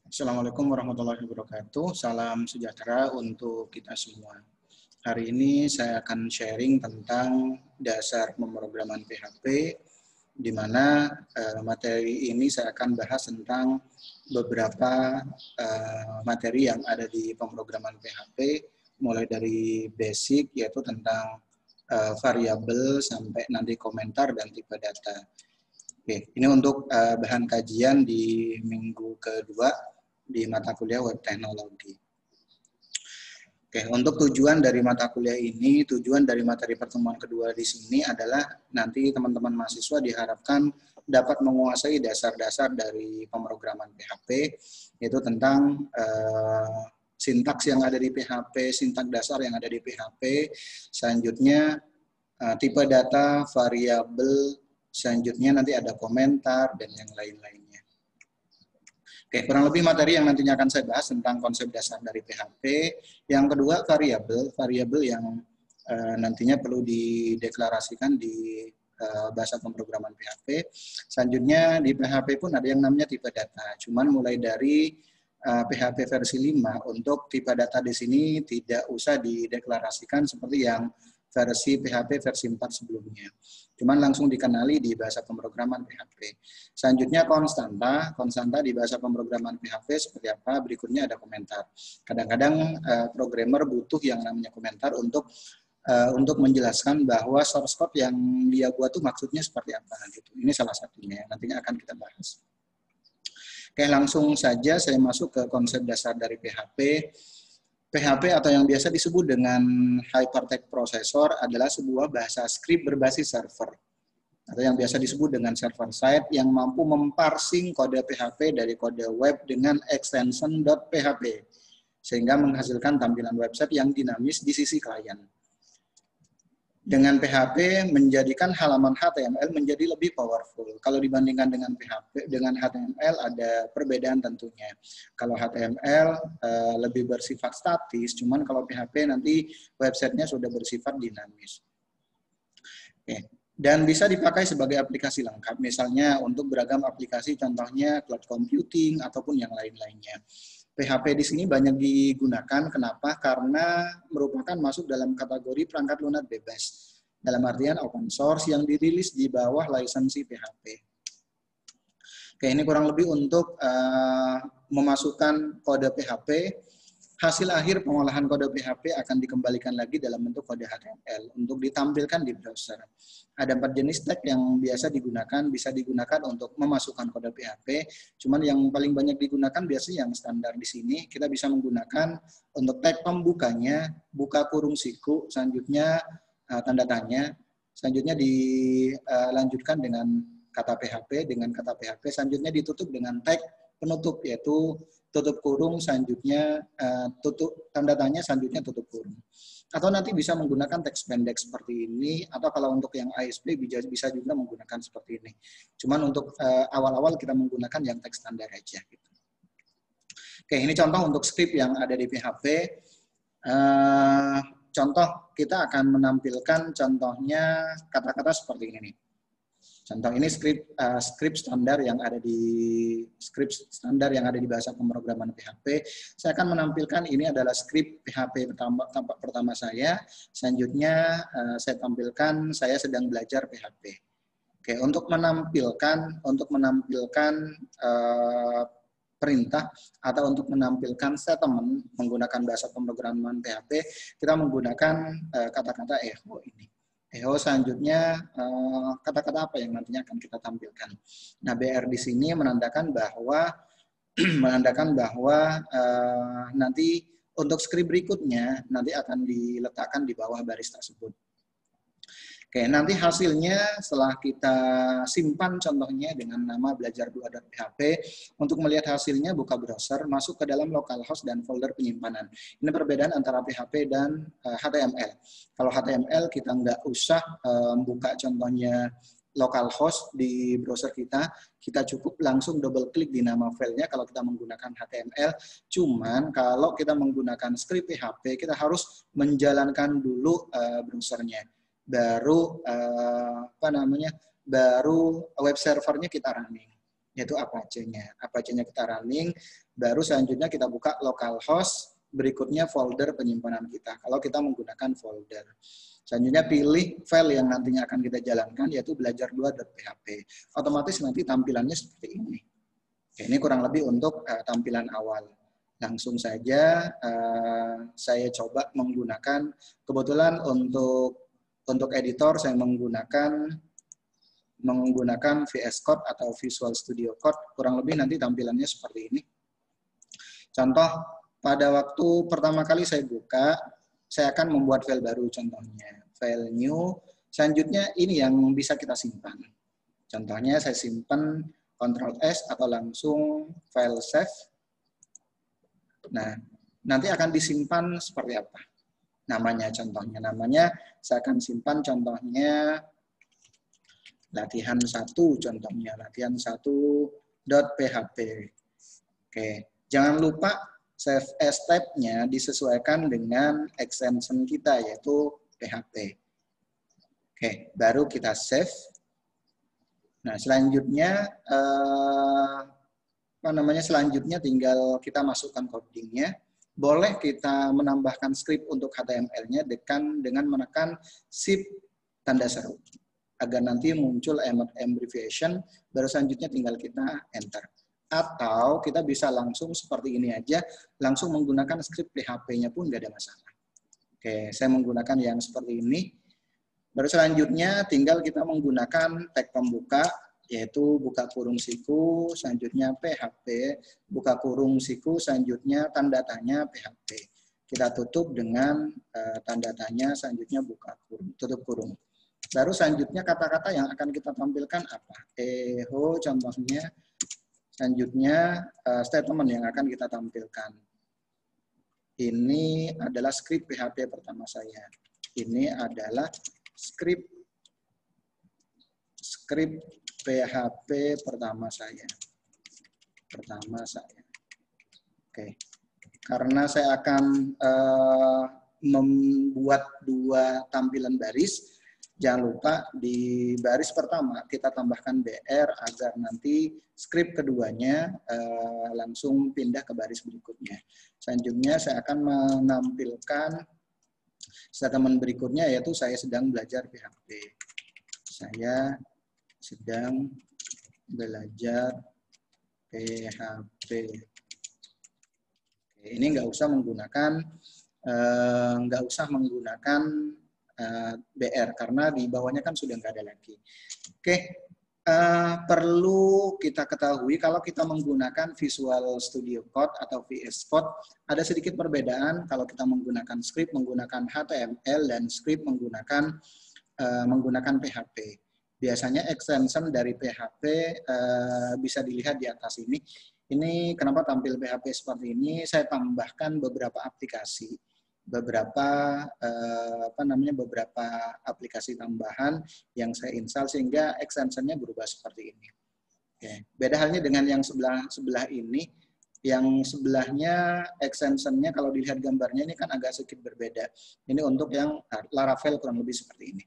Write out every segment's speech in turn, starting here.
Assalamualaikum warahmatullahi wabarakatuh. Salam sejahtera untuk kita semua. Hari ini saya akan sharing tentang dasar pemrograman PHP, di mana materi ini saya akan bahas tentang beberapa materi yang ada di pemrograman PHP, mulai dari basic, yaitu tentang variabel, sampai nanti komentar dan tipe data. Oke, ini untuk bahan kajian di minggu kedua di mata kuliah web teknologi. Oke, untuk tujuan dari mata kuliah ini, tujuan dari materi pertemuan kedua di sini adalah nanti teman-teman mahasiswa diharapkan dapat menguasai dasar-dasar dari pemrograman PHP, yaitu tentang sintaks yang ada di PHP, sintaks dasar yang ada di PHP, selanjutnya tipe data, variabel, selanjutnya nanti ada komentar dan yang lain-lainnya. Oke, kurang lebih materi yang nantinya akan saya bahas tentang konsep dasar dari PHP. Yang kedua, variabel yang nantinya perlu dideklarasikan di bahasa pemrograman PHP. Selanjutnya di PHP pun ada yang namanya tipe data. Cuman mulai dari PHP versi 5 untuk tipe data di sini tidak usah dideklarasikan seperti yang versi PHP versi 4 sebelumnya. Cuman langsung dikenali di bahasa pemrograman PHP. Selanjutnya konstanta di bahasa pemrograman PHP seperti apa, berikutnya ada komentar. Kadang-kadang programmer butuh yang namanya komentar untuk menjelaskan bahwa source code yang dia buat itu maksudnya seperti apa gitu. Ini salah satunya yang nantinya akan kita bahas. Oke, langsung saja saya masuk ke konsep dasar dari PHP. PHP atau yang biasa disebut dengan Hypertext Processor adalah sebuah bahasa script berbasis server, atau yang biasa disebut dengan server side, yang mampu memparsing kode PHP dari kode web dengan extension .php, sehingga menghasilkan tampilan website yang dinamis di sisi klien. Dengan PHP menjadikan halaman HTML menjadi lebih powerful. Kalau dibandingkan dengan PHP, dengan HTML ada perbedaan tentunya. Kalau HTML lebih bersifat statis, cuman kalau PHP nanti websitenya sudah bersifat dinamis. Oke. Dan bisa dipakai sebagai aplikasi lengkap, misalnya untuk beragam aplikasi, contohnya cloud computing ataupun yang lain-lainnya. PHP di sini banyak digunakan, kenapa? Karena merupakan masuk dalam kategori perangkat lunak bebas, dalam artian open source yang dirilis di bawah lisensi PHP. Oke, ini kurang lebih untuk memasukkan kode PHP. Hasil akhir pengolahan kode PHP akan dikembalikan lagi dalam bentuk kode HTML untuk ditampilkan di browser. Ada 4 jenis tag yang biasa digunakan, bisa digunakan untuk memasukkan kode PHP. Cuman yang paling banyak digunakan biasanya yang standar di sini. Kita bisa menggunakan untuk tag pembukanya, buka kurung siku, selanjutnya tanda tanya, selanjutnya dilanjutkan dengan kata PHP, selanjutnya ditutup dengan tag penutup, yaitu tutup kurung, selanjutnya tutup tanda tanya, selanjutnya tutup kurung. Atau nanti bisa menggunakan teks pendek seperti ini, atau kalau untuk yang ASP bisa juga menggunakan seperti ini. Cuman untuk awal-awal kita menggunakan yang teks standar aja. Gitu. Oke, ini contoh untuk script yang ada di PHP. Contoh kita akan menampilkan contohnya kata-kata seperti ini nih. Contoh ini script standar yang ada di bahasa pemrograman PHP. Saya akan menampilkan ini adalah script PHP pertama saya. Selanjutnya saya tampilkan saya sedang belajar PHP. Oke, untuk menampilkan perintah atau untuk menampilkan statement menggunakan bahasa pemrograman PHP, kita menggunakan kata-kata echo ini. Echo selanjutnya kata-kata apa yang nantinya akan kita tampilkan. Nah, BR di sini menandakan bahwa nanti untuk script berikutnya nanti akan diletakkan di bawah baris tersebut. Oke, nanti hasilnya setelah kita simpan contohnya dengan nama belajar2.php, untuk melihat hasilnya buka browser, masuk ke dalam localhost dan folder penyimpanan. Ini perbedaan antara PHP dan HTML. Kalau HTML kita nggak usah buka contohnya localhost di browser kita cukup langsung double klik di nama filenya kalau kita menggunakan HTML. Cuman kalau kita menggunakan script PHP, kita harus menjalankan dulu browsernya. Baru web servernya kita running. yaitu Apache-nya. Apache-nya kita running, baru selanjutnya kita buka localhost, berikutnya folder penyimpanan kita. Kalau kita menggunakan folder. Selanjutnya pilih file yang nantinya akan kita jalankan, yaitu belajar2.php. Otomatis nanti tampilannya seperti ini. Oke, ini kurang lebih untuk tampilan awal. Langsung saja saya coba menggunakan, kebetulan untuk editor saya menggunakan VS Code atau Visual Studio Code, kurang lebih nanti tampilannya seperti ini. Contoh, pada waktu pertama kali saya buka, saya akan membuat file baru, contohnya file new, selanjutnya ini yang bisa kita simpan. Contohnya saya simpan Ctrl S atau langsung file save. Nah, nanti akan disimpan seperti apa? Namanya, contohnya. Namanya saya akan simpan contohnya latihan 1, contohnya latihan 1.php. Oke, jangan lupa save as type-nya disesuaikan dengan extension kita, yaitu PHP. Oke, baru kita save. Nah, selanjutnya selanjutnya tinggal kita masukkan codingnya. Boleh kita menambahkan script untuk HTML-nya dengan menekan shift tanda seru, agar nanti muncul abbreviation, baru selanjutnya tinggal kita enter. Atau kita bisa langsung seperti ini aja, langsung menggunakan script PHP-nya pun nggak ada masalah. Oke, saya menggunakan yang seperti ini. Baru selanjutnya tinggal kita menggunakan tag pembuka, yaitu buka kurung siku, selanjutnya PHP, buka kurung siku, selanjutnya tanda tanya PHP. Kita tutup dengan tanda tanya, selanjutnya buka kurung, tutup kurung. Baru selanjutnya kata-kata yang akan kita tampilkan apa? Eho contohnya. Selanjutnya statement yang akan kita tampilkan. Ini adalah script PHP pertama saya. Ini adalah script PHP pertama saya. Oke. Karena saya akan membuat 2 tampilan baris, jangan lupa di baris pertama kita tambahkan BR agar nanti script keduanya langsung pindah ke baris berikutnya. Selanjutnya saya akan menampilkan statement berikutnya, yaitu saya sedang belajar PHP. Saya sedang belajar PHP. Ini nggak usah menggunakan BR karena di bawahnya kan sudah nggak ada lagi. Oke, perlu kita ketahui kalau kita menggunakan Visual Studio Code atau VS Code, ada sedikit perbedaan kalau kita menggunakan script menggunakan HTML dan script menggunakan PHP. Biasanya extension dari PHP bisa dilihat di atas ini. Ini kenapa tampil PHP seperti ini? Saya tambahkan beberapa aplikasi, beberapa aplikasi tambahan yang saya install sehingga extensionnya berubah seperti ini. Oke. Beda halnya dengan yang sebelah ini. Yang sebelahnya extensionnya kalau dilihat gambarnya ini kan agak sedikit berbeda. Ini untuk yang Laravel kurang lebih seperti ini.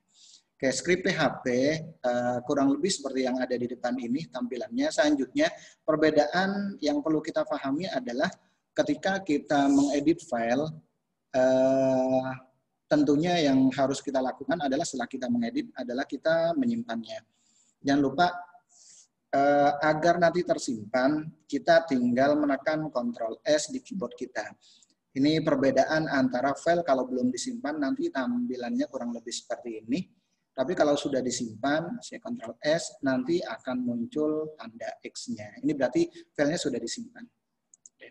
Oke, script PHP kurang lebih seperti yang ada di depan ini tampilannya. Selanjutnya, perbedaan yang perlu kita pahami adalah ketika kita mengedit file, tentunya yang harus kita lakukan adalah setelah kita mengedit adalah kita menyimpannya. Jangan lupa agar nanti tersimpan, kita tinggal menekan Ctrl S di keyboard kita. Ini perbedaan antara file kalau belum disimpan nanti tampilannya kurang lebih seperti ini. Tapi kalau sudah disimpan, saya Ctrl S, nanti akan muncul tanda X-nya. Ini berarti filenya sudah disimpan.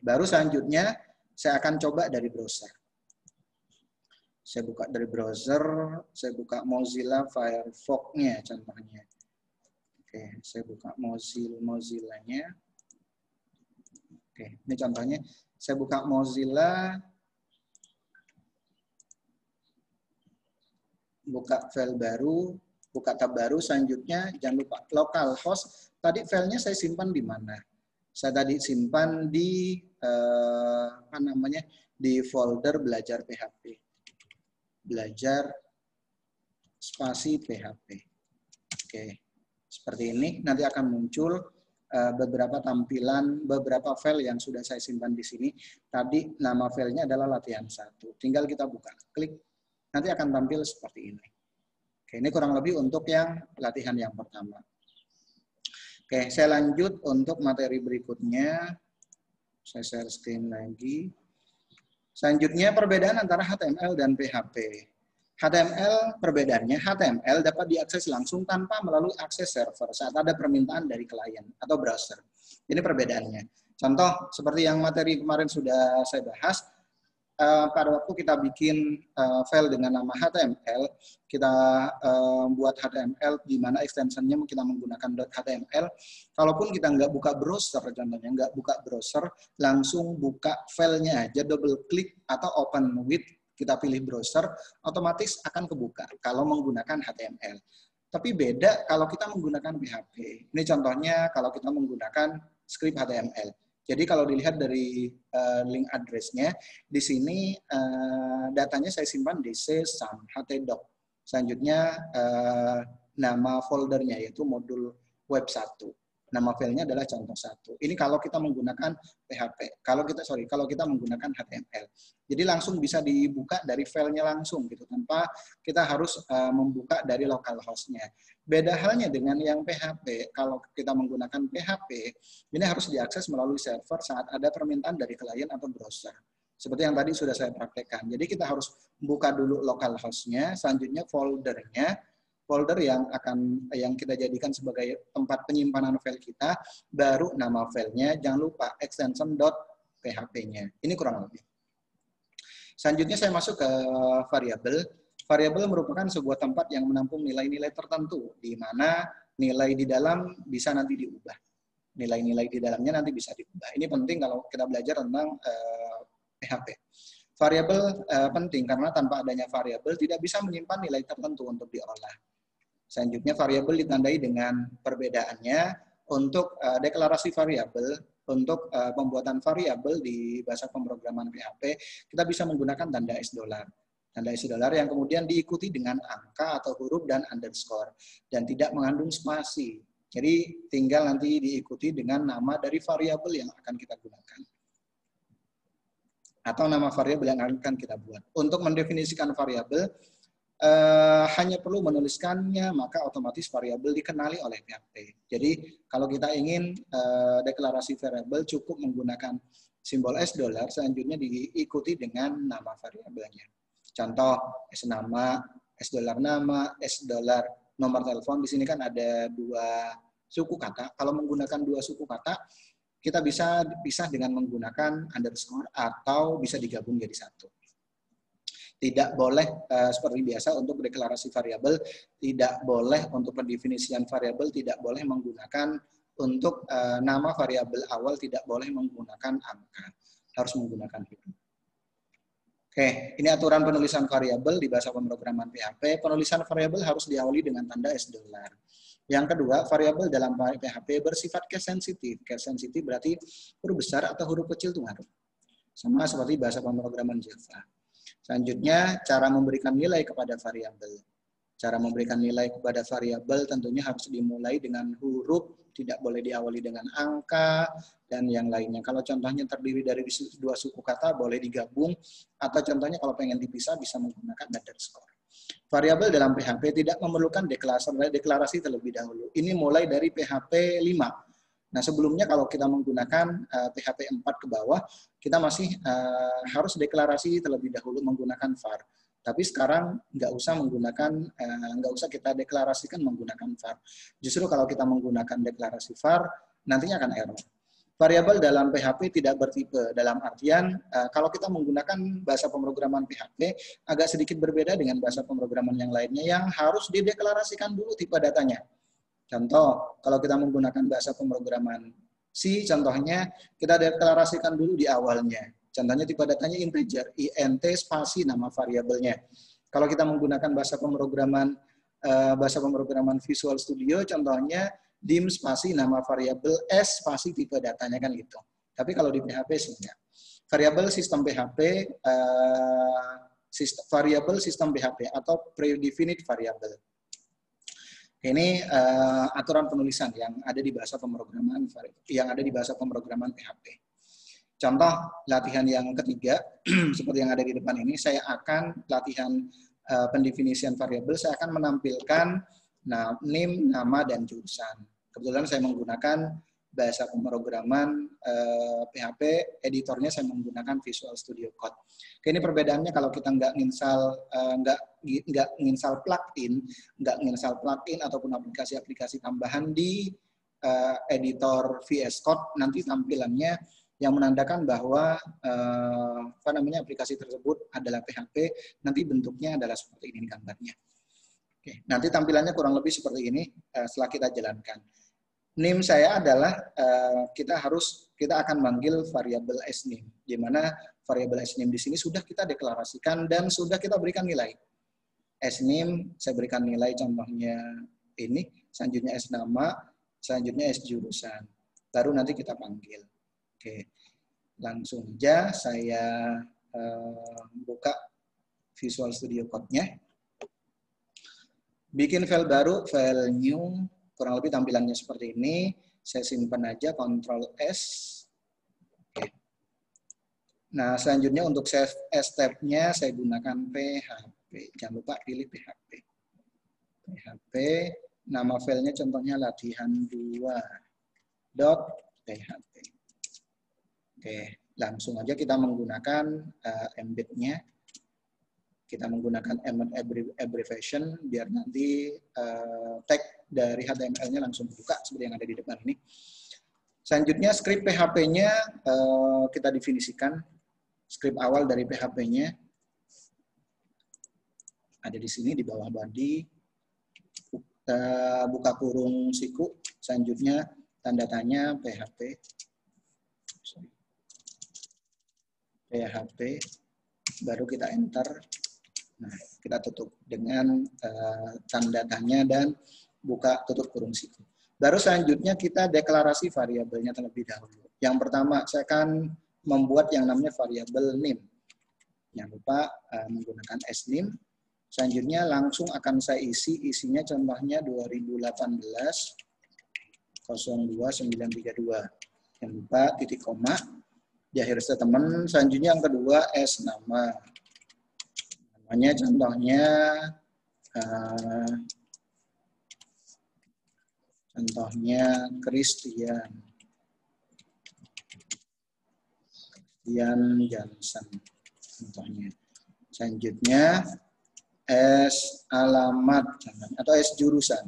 Baru selanjutnya, saya akan coba dari browser. Saya buka dari browser, saya buka Mozilla Firefox-nya contohnya. Oke, saya buka Mozilla-nya. Oke, ini contohnya. Saya buka Mozilla, buka file baru, buka tab baru, selanjutnya jangan lupa localhost. Tadi filenya saya simpan di mana? Saya tadi simpan di di folder belajar PHP. Belajar spasi PHP. Oke, seperti ini nanti akan muncul beberapa tampilan, beberapa file yang sudah saya simpan di sini. Tadi nama filenya adalah latihan 1. Tinggal kita buka, klik, nanti akan tampil seperti ini. Oke, ini kurang lebih untuk yang latihan yang pertama. Oke, saya lanjut untuk materi berikutnya. Saya share screen lagi. Selanjutnya perbedaan antara HTML dan PHP. HTML, perbedaannya HTML dapat diakses langsung tanpa melalui akses server saat ada permintaan dari klien atau browser. Ini perbedaannya. Contoh seperti yang materi kemarin sudah saya bahas, pada waktu kita bikin file dengan nama HTML, kita buat HTML di mana extensionnya kita menggunakan .html. Kalaupun kita nggak buka browser, contohnya nggak buka browser, langsung buka filenya aja, double klik atau open with, kita pilih browser, otomatis akan kebuka kalau menggunakan HTML. Tapi beda kalau kita menggunakan PHP. Ini contohnya kalau kita menggunakan script HTML. Jadi kalau dilihat dari link address-nya, di sini datanya saya simpan di c/htdoc. Selanjutnya nama foldernya yaitu modul web 1. Nama filenya adalah contoh 1. Ini kalau kita menggunakan PHP. Kalau kita menggunakan HTML. Jadi langsung bisa dibuka dari filenya langsung gitu tanpa kita harus membuka dari localhost-nya. Beda halnya dengan yang PHP. Kalau kita menggunakan PHP, ini harus diakses melalui server saat ada permintaan dari klien atau browser. Seperti yang tadi sudah saya praktekkan. Jadi kita harus buka dulu localhost-nya, selanjutnya foldernya, folder yang kita jadikan sebagai tempat penyimpanan file kita, baru nama filenya, jangan lupa extension .php-nya. Ini kurang lebih. Selanjutnya saya masuk ke variabel. Variabel merupakan sebuah tempat yang menampung nilai-nilai tertentu, di mana nilai di dalam bisa nanti diubah. Nilai-nilai di dalamnya nanti bisa diubah. Ini penting kalau kita belajar tentang PHP. Variabel penting karena tanpa adanya variabel tidak bisa menyimpan nilai tertentu untuk diolah. Selanjutnya variabel ditandai dengan perbedaannya. Untuk deklarasi variabel, untuk pembuatan variabel di bahasa pemrograman PHP, kita bisa menggunakan tanda $. Tanda $, yang kemudian diikuti dengan angka atau huruf dan underscore, dan tidak mengandung spasi. Jadi tinggal nanti diikuti dengan nama dari variabel yang akan kita gunakan. Atau nama variabel yang akan kita buat. Untuk mendefinisikan variabel, hanya perlu menuliskannya, maka otomatis variabel dikenali oleh PHP. Jadi kalau kita ingin deklarasi variabel cukup menggunakan simbol $, selanjutnya diikuti dengan nama variabelnya. Contoh $$ nama, $$ nama, $$ nomor telepon. Di sini kan ada 2 suku kata. Kalau menggunakan 2 suku kata, kita bisa dipisah dengan menggunakan underscore atau bisa digabung jadi 1. Tidak boleh seperti biasa untuk deklarasi variabel, tidak boleh untuk pendefinisian variabel, tidak boleh menggunakan untuk nama variabel awal, tidak boleh menggunakan angka, harus menggunakan huruf. Oke, ini aturan penulisan variabel di bahasa pemrograman PHP. Penulisan variabel harus diawali dengan tanda $. Yang kedua, variabel dalam PHP bersifat case sensitive. Case sensitive berarti huruf besar atau huruf kecil itu ngaruh. Sama seperti bahasa pemrograman Java. Selanjutnya, cara memberikan nilai kepada variabel. Cara memberikan nilai kepada variabel tentunya harus dimulai dengan huruf, tidak boleh diawali dengan angka, dan yang lainnya. Kalau contohnya terdiri dari 2 suku kata, boleh digabung, atau contohnya kalau pengen dipisah, bisa menggunakan underscore. Variabel dalam PHP tidak memerlukan deklarasi terlebih dahulu. Ini mulai dari PHP 5. Nah, sebelumnya kalau kita menggunakan PHP 4 ke bawah, kita masih harus deklarasi terlebih dahulu menggunakan var. Tapi sekarang nggak usah kita deklarasikan menggunakan var. Justru kalau kita menggunakan deklarasi var, nantinya akan error. Variabel dalam PHP tidak bertipe, dalam artian kalau kita menggunakan bahasa pemrograman PHP agak sedikit berbeda dengan bahasa pemrograman yang lainnya yang harus dideklarasikan dulu tipe datanya. Contoh, kalau kita menggunakan bahasa pemrograman C, contohnya kita deklarasikan dulu di awalnya. Contohnya tipe datanya integer, int spasi nama variabelnya. Kalau kita menggunakan bahasa pemrograman Visual Studio, contohnya dim spasi nama variabel s spasi tipe datanya kan gitu. Tapi kalau di PHP sih enggak. Variabel sistem PHP, variabel sistem PHP atau predefinite variable. Ini aturan penulisan yang ada di bahasa pemrograman PHP. Contoh latihan yang ketiga, seperti yang ada di depan ini, saya akan latihan pendefinisian variabel, saya akan menampilkan NIM, nama, dan jurusan. Kebetulan saya menggunakan bahasa pemrograman PHP, editornya saya menggunakan Visual Studio Code. Oke, ini perbedaannya kalau kita nggak nginstal plugin ataupun aplikasi-aplikasi tambahan di editor VS Code, nanti tampilannya yang menandakan bahwa aplikasi tersebut adalah PHP, nanti bentuknya adalah seperti ini gambarnya. Oke, nanti tampilannya kurang lebih seperti ini setelah kita jalankan. NIM saya adalah kita akan manggil variabel sNIM, di mana variabel sNIM di sini sudah kita deklarasikan dan sudah kita berikan nilai. sNIM saya berikan nilai contohnya ini, selanjutnya sNama, selanjutnya sJurusan. Baru nanti kita panggil. Oke, langsung aja saya buka Visual Studio Code-nya. Bikin file baru, file new. Kurang lebih tampilannya seperti ini. Saya simpan aja, Ctrl S. Oke. Nah, selanjutnya untuk save as tab-nya saya gunakan PHP. Jangan lupa pilih PHP. PHP, nama filenya contohnya latihan2.php. Oke, langsung aja kita menggunakan embed-nya. Kita menggunakan abbreviation biar nanti tag dari HTML-nya langsung buka seperti yang ada di depan ini. Selanjutnya script PHP-nya kita definisikan. Script awal dari PHP-nya ada di sini di bawah body. Buka kurung siku. Selanjutnya tanda tanya PHP. PHP. Baru kita enter. Nah, kita tutup dengan tanda tanya dan buka tutup kurung siku. Baru selanjutnya kita deklarasi variabelnya terlebih dahulu. Yang pertama, saya akan membuat yang namanya variabel NIM. Jangan lupa menggunakan sNIM. Selanjutnya langsung akan saya isinya contohnya 2018 02932. Jangan lupa titik koma di akhir statement. Selanjutnya yang kedua sNama. Namanya contohnya Christian Johnson contohnya. Selanjutnya alamat atau jurusan.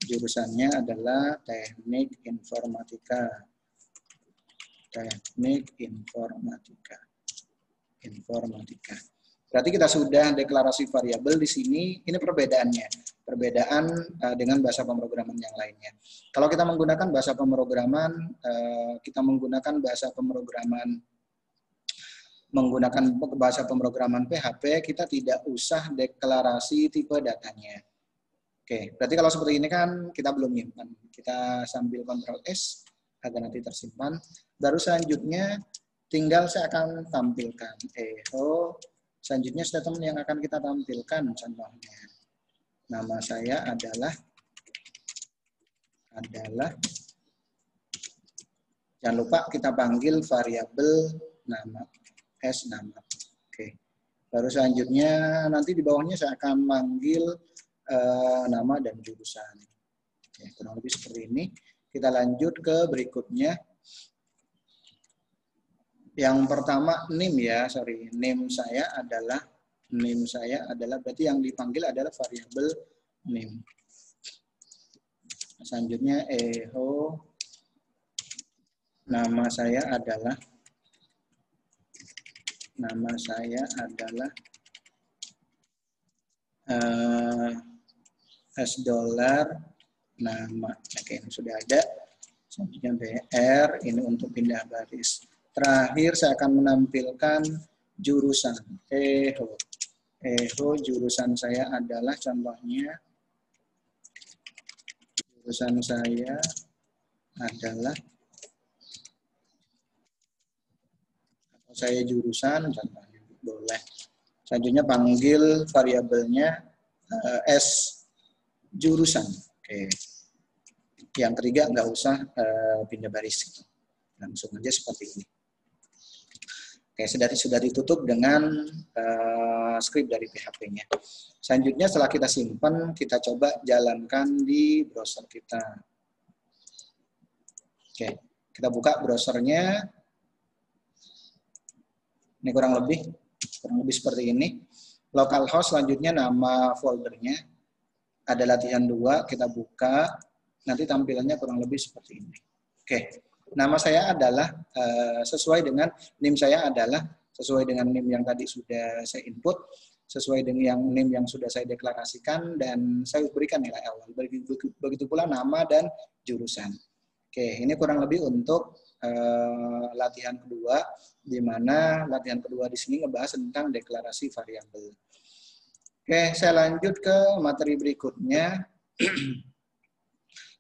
Jurusannya adalah teknik informatika. Berarti kita sudah deklarasi variabel di sini. Ini perbedaannya. Perbedaan dengan bahasa pemrograman yang lainnya. Kalau kita menggunakan bahasa pemrograman, PHP, kita tidak usah deklarasi tipe datanya. Oke, berarti kalau seperti ini kan kita belum nyimpan. Kita sambil Ctrl S agar nanti tersimpan. Baru selanjutnya tinggal saya akan tampilkan echo. Selanjutnya statement yang akan kita tampilkan contohnya. Nama saya adalah jangan lupa kita panggil variabel nama sNama. Oke. Baru selanjutnya nanti di bawahnya saya akan manggil nama dan jurusan. Oke, kurang lebih seperti ini. Kita lanjut ke berikutnya. Yang pertama NIM ya, NIM saya adalah berarti yang dipanggil adalah variabel NIM. Selanjutnya echo, nama saya adalah $, nama. Oke, ini sudah ada. Selanjutnya BR, ini untuk pindah baris. Terakhir saya akan menampilkan jurusan. Echo jurusan saya adalah contohnya saya jurusan contohnya boleh. Selanjutnya panggil variabelnya S jurusan. Oke. Yang ketiga nggak usah pindah baris, gitu. Langsung aja seperti ini. Oke, sudah ditutup dengan script dari PHP-nya. Selanjutnya setelah kita simpan, kita coba jalankan di browser kita. Oke, kita buka browsernya. Ini kurang lebih seperti ini. Localhost selanjutnya nama foldernya ada latihan 2, kita buka. Nanti tampilannya kurang lebih seperti ini. Oke, nama saya adalah sesuai dengan NIM saya adalah sesuai dengan NIM yang tadi sudah saya input, sesuai dengan yang NIM yang sudah saya deklarasikan, dan saya berikan nilai awal. Begitu pula nama dan jurusan. Oke, ini kurang lebih untuk latihan kedua, di mana latihan kedua di sini ngebahas tentang deklarasi variabel. Oke, saya lanjut ke materi berikutnya.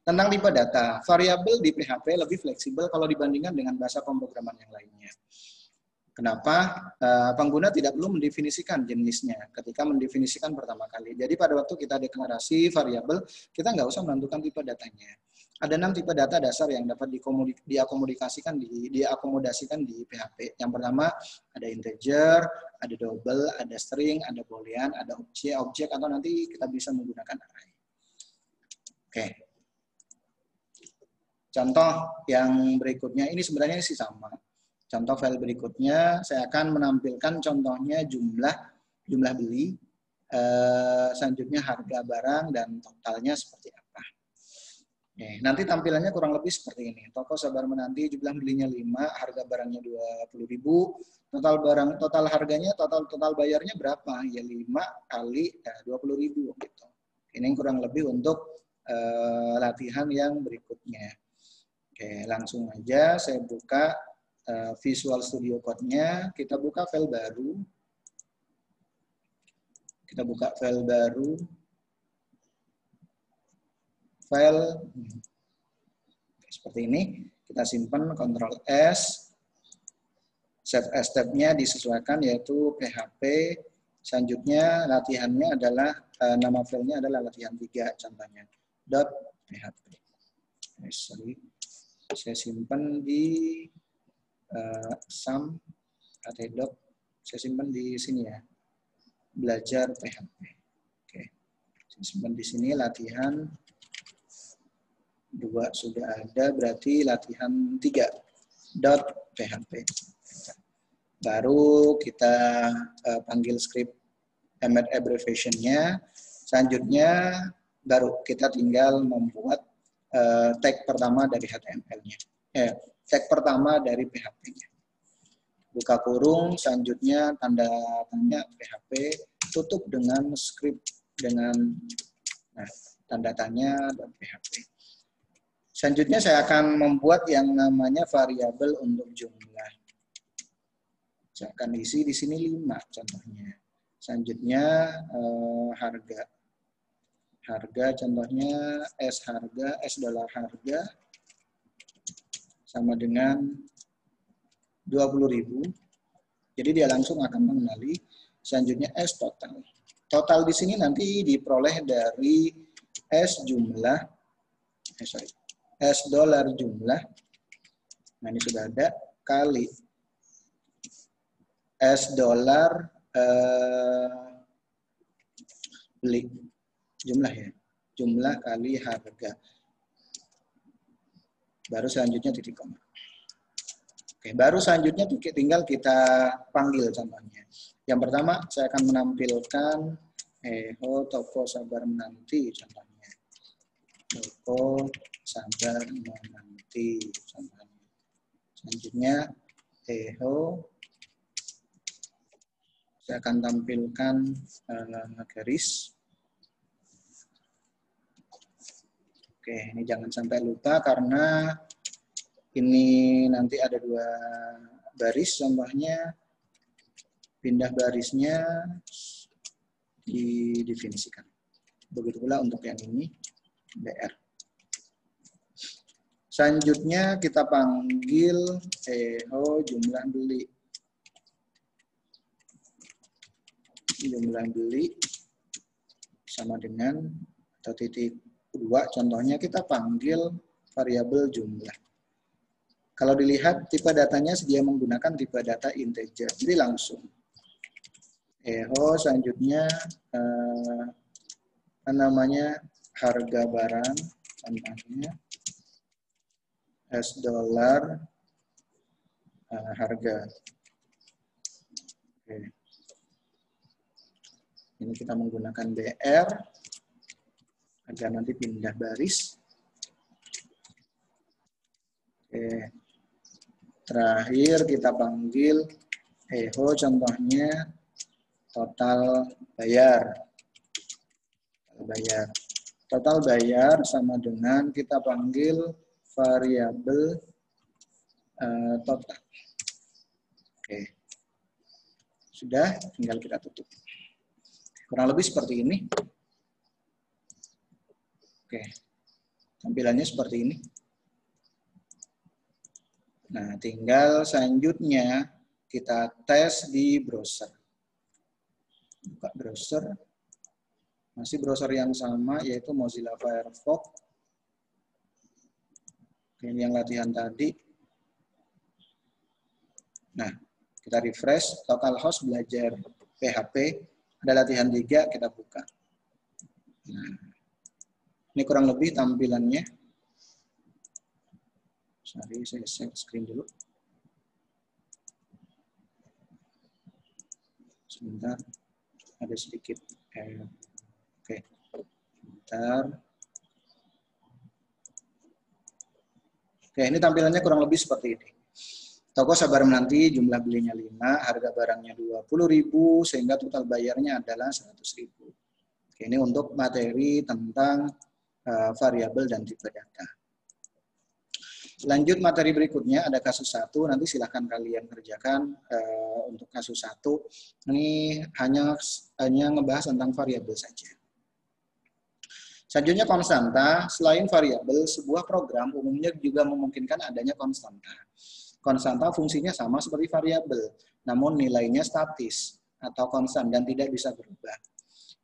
Tentang tipe data, variabel di PHP lebih fleksibel kalau dibandingkan dengan bahasa pemrograman yang lainnya. Kenapa? Pengguna tidak perlu mendefinisikan jenisnya ketika mendefinisikan pertama kali. Jadi pada waktu kita deklarasi variabel, kita nggak usah menentukan tipe datanya. Ada 6 tipe data dasar yang dapat diakomodasikan di PHP. Yang pertama ada integer, ada double, ada string, ada boolean, ada objek, atau nanti kita bisa menggunakan array. Oke. Contoh yang berikutnya ini sebenarnya sih sama. Contoh file berikutnya saya akan menampilkan contohnya jumlah beli, selanjutnya harga barang dan totalnya seperti apa. Oke, nanti tampilannya kurang lebih seperti ini. Toko sabar menanti, jumlah belinya 5, harga barangnya 20.000, total harganya, total bayarnya berapa? Ya 5 kali 20.000 gitu. Ini kurang lebih untuk latihan yang berikutnya. Oke, langsung aja saya buka Visual Studio Code-nya. Kita buka file baru. File seperti ini. Kita simpan, Ctrl S. Save as tab-nya disesuaikan yaitu PHP. Selanjutnya latihannya adalah nama filenya adalah latihan 3 contohnya. .php. Sorry. Saya simpan di saya simpan di sini ya, belajar PHP. Oke, saya simpan di sini latihan 2 sudah ada, berarti latihan 3.php. Baru kita panggil script Emmet abbreviation-nya. Selanjutnya baru kita tinggal membuat tag pertama dari HTML-nya. Tag pertama dari PHP-nya. Buka kurung, selanjutnya tanda tanya PHP, tutup dengan script dengan tanda tanya dan PHP. Selanjutnya saya akan membuat yang namanya variabel untuk jumlah. Saya akan isi di sini 5 contohnya. Selanjutnya harga contohnya S dollar harga sama dengan 20.000. Jadi dia langsung akan mengenali. Selanjutnya S total. Total di sini nanti diperoleh dari S dollar jumlah. Nah, ini sudah ada kali S dollar beli. Jumlah ya, jumlah kali harga. Baru selanjutnya titik koma. Oke, baru selanjutnya tinggal kita panggil contohnya. Yang pertama saya akan menampilkan toko sabar menanti contohnya. Toko sabar menanti contohnya. Selanjutnya saya akan tampilkan garis. Oke, ini jangan sampai lupa karena ini nanti ada 2 baris contohnya. Pindah barisnya didefinisikan. Begitu pula untuk yang ini, BR. Selanjutnya kita panggil jumlah beli. Jumlah beli sama dengan atau titik 2, contohnya kita panggil variabel jumlah. Kalau dilihat tipe datanya dia menggunakan tipe data integer, jadi langsung. Selanjutnya namanya harga barang, contohnya $, harga. Oke. Ini kita menggunakan BR agar nanti pindah baris. Oke. Terakhir kita panggil contohnya total bayar. Total bayar sama dengan kita panggil variabel total. Oke. Sudah, tinggal kita tutup. Kurang lebih seperti ini. Oke. Tampilannya seperti ini. Nah, tinggal selanjutnya kita tes di browser. Buka browser. Masih browser yang sama, yaitu Mozilla Firefox. Ini yang latihan tadi. Nah, kita refresh, total host belajar PHP. Ada latihan 3, kita buka. Nah, ini kurang lebih tampilannya. Sorry, saya share screen dulu. Sebentar, ada sedikit. Oke, sebentar. Oke, ini tampilannya kurang lebih seperti ini. Toko sabar menanti, jumlah belinya 5, harga barangnya 20.000, sehingga total bayarnya adalah 100.000. Oke, ini untuk materi tentang variabel dan tipe data. Lanjut materi berikutnya, ada kasus 1, nanti silahkan kalian kerjakan untuk kasus 1. Ini hanya ngebahas tentang variabel saja. Selanjutnya konstanta, selain variabel, sebuah program umumnya juga memungkinkan adanya konstanta. Konstanta fungsinya sama seperti variabel, namun nilainya statis atau konstan dan tidak bisa berubah.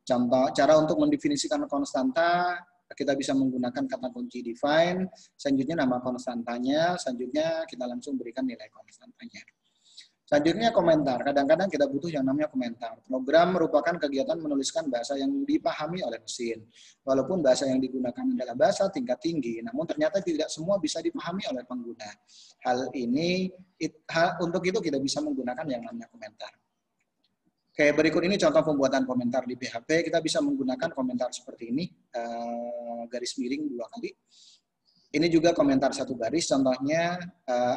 Contoh, cara untuk mendefinisikan konstanta, kita bisa menggunakan kata kunci define, selanjutnya nama konstantanya, selanjutnya kita langsung berikan nilai konstantanya. Selanjutnya komentar, kadang-kadang kita butuh yang namanya komentar. Program merupakan kegiatan menuliskan bahasa yang dipahami oleh mesin. Walaupun bahasa yang digunakan adalah bahasa tingkat tinggi, namun ternyata tidak semua bisa dipahami oleh pengguna. Untuk itu kita bisa menggunakan yang namanya komentar. Oke, berikut ini contoh pembuatan komentar di PHP. Kita bisa menggunakan komentar seperti ini, garis miring 2 kali. Ini juga komentar 1 baris, contohnya,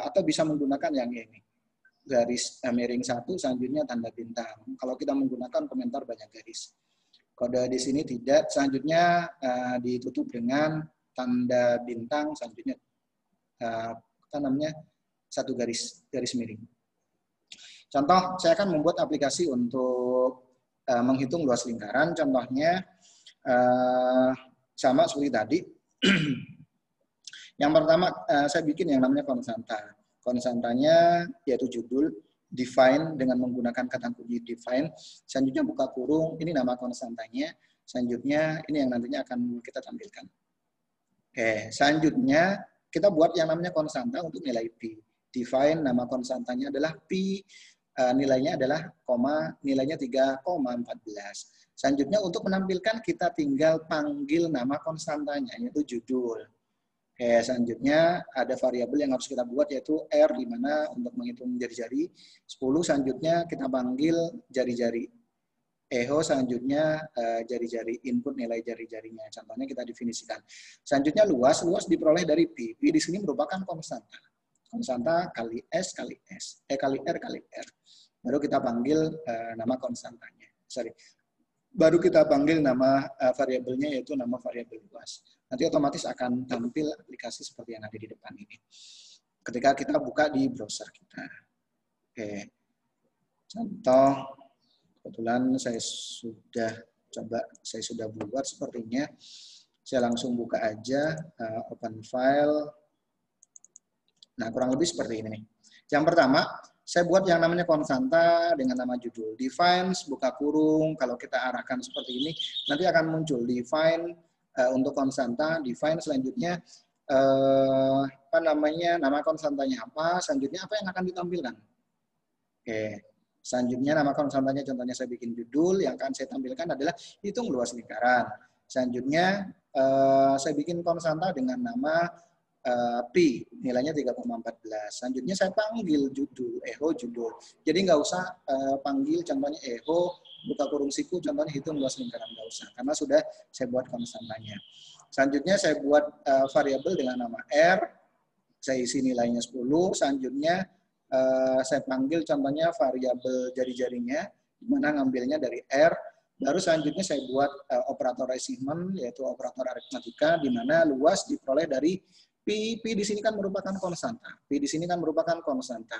atau bisa menggunakan yang ini, garis miring 1, selanjutnya tanda bintang. Kalau kita menggunakan komentar banyak garis. Kode di sini tidak, selanjutnya ditutup dengan tanda bintang, selanjutnya apa namanya 1 garis miring. Contoh, saya akan membuat aplikasi untuk menghitung luas lingkaran. Contohnya sama seperti tadi. Yang pertama, saya bikin yang namanya konstanta. Konstantanya yaitu judul, define dengan menggunakan kata kunci define. Selanjutnya buka kurung, ini nama konstantanya. Selanjutnya ini yang nantinya akan kita tampilkan. Oke, selanjutnya kita buat yang namanya konstanta untuk nilai pi. Define nama konstantanya adalah pi. Nilainya adalah nilainya 3,14. Selanjutnya untuk menampilkan kita tinggal panggil nama konstantanya yaitu judul. Oke, selanjutnya ada variabel yang harus kita buat yaitu R, di mana untuk menghitung jari-jari 10. Selanjutnya kita panggil jari-jari. Selanjutnya jari-jari, input nilai jari-jarinya. Contohnya kita definisikan. Selanjutnya luas diperoleh dari pi. Pi di sini merupakan konstanta. Konstanta kali S kali S, kali R kali R. Baru kita panggil nama konstantanya. Baru kita panggil nama variabelnya yaitu nama variabel luas. Nanti otomatis akan tampil aplikasi seperti yang ada di depan ini. Ketika kita buka di browser kita. Oke. Contoh, kebetulan saya sudah buat sepertinya. Saya langsung buka aja, open file. Nah, kurang lebih seperti ini nih. Yang pertama, saya buat yang namanya konstanta dengan nama judul. Define, buka kurung, kalau kita arahkan seperti ini, nanti akan muncul define untuk konstanta, define selanjutnya apa namanya, nama konstantanya apa, selanjutnya apa yang akan ditampilkan. Oke, selanjutnya nama konstantanya contohnya saya bikin judul, yang akan saya tampilkan adalah hitung luas lingkaran. Selanjutnya saya bikin konstanta dengan nama Pi, nilainya 3,14. Selanjutnya saya panggil judul, eho judul. Jadi nggak usah panggil contohnya eho, buka kurung siku, contohnya hitung luas lingkaran, nggak usah. Karena sudah saya buat konstantanya. Selanjutnya saya buat variabel dengan nama R, saya isi nilainya 10. Selanjutnya saya panggil contohnya variabel jari-jarinya, di mana ngambilnya dari R. Baru selanjutnya saya buat operator assignment, yaitu operator aritmatika, di mana luas diperoleh dari Pi di sini kan merupakan konstanta. Pi di sini kan merupakan konstanta.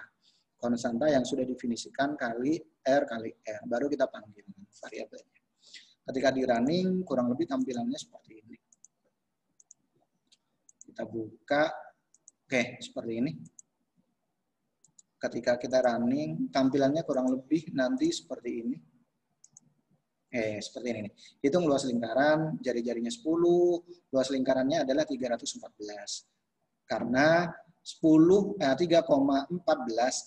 Konstanta yang sudah definisikan kali R kali R. Baru kita panggil variabelnya. Ketika di running, kurang lebih tampilannya seperti ini. Kita buka. Oke, seperti ini. Ketika kita running, tampilannya kurang lebih nanti seperti ini. Seperti ini. Hitung luas lingkaran, jari-jarinya 10, luas lingkarannya adalah 314. Karena 3,14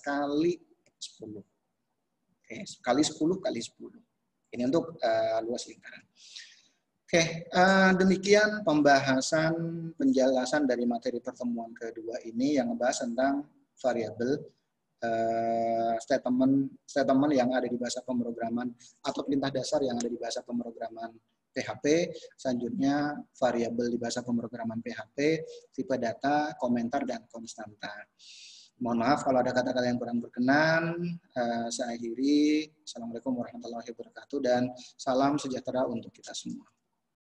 kali 10. Kali 10 kali 10. Ini untuk luas lingkaran. Demikian pembahasan penjelasan dari materi pertemuan kedua ini yang membahas tentang variabel, statement yang ada di bahasa pemrograman atau perintah dasar yang ada di bahasa pemrograman PHP, selanjutnya variabel di bahasa pemrograman PHP, tipe data, komentar, dan konstanta. Mohon maaf kalau ada kata-kata yang kurang berkenan. Saya akhiri. Assalamualaikum warahmatullahi wabarakatuh dan salam sejahtera untuk kita semua.